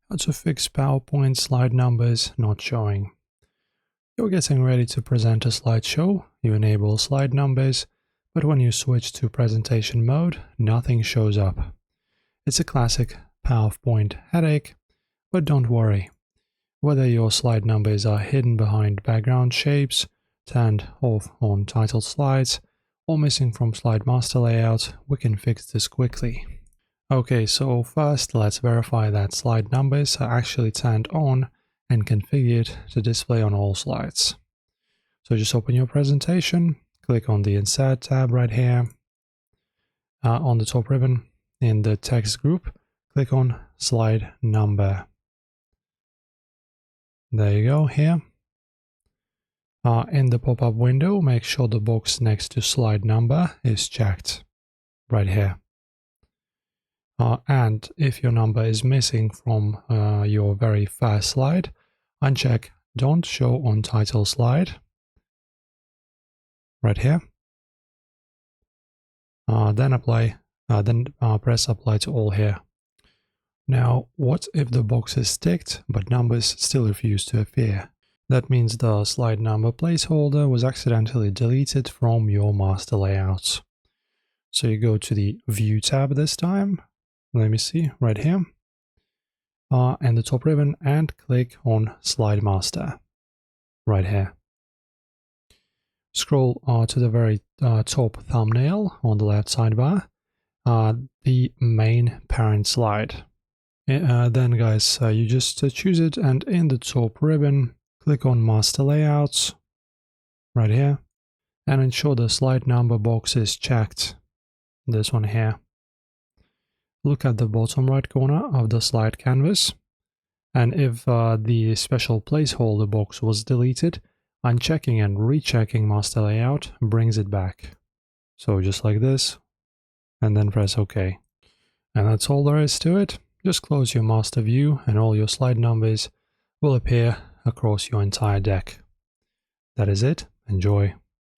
How to fix PowerPoint slide numbers not showing. You're getting ready to present a slideshow, you enable slide numbers, but when you switch to presentation mode, nothing shows up. It's a classic PowerPoint headache, but don't worry. Whether your slide numbers are hidden behind background shapes, turned off on titled slides, or missing from slide master layout, we can fix this quickly. Okay, so first let's verify that slide numbers are actually turned on and configured to display on all slides. So just open your presentation, click on the Insert tab right here. On the top ribbon in the text group, click on Slide Number. There you go, here. In the pop-up window, make sure the box next to Slide Number is checked, right here. And if your number is missing from your very first slide, uncheck Don't Show on Title Slide, right here. Then press Apply to All here. Now, what if the box is ticked, but numbers still refuse to appear? That means the slide number placeholder was accidentally deleted from your master layouts. So you go to the View tab this time. Let me see, right here. And the top ribbon, and click on Slide Master, right here. Scroll to the very top thumbnail on the left sidebar, the main parent slide. Then guys, you just choose it, and in the top ribbon, click on Master Layouts, right here, and ensure the slide number box is checked, this one here. Look at the bottom right corner of the slide canvas, and if the special placeholder box was deleted, unchecking and rechecking master layout brings it back. So just like this, and then press OK. And that's all there is to it. Just close your master view and all your slide numbers will appear across your entire deck. That is it. Enjoy.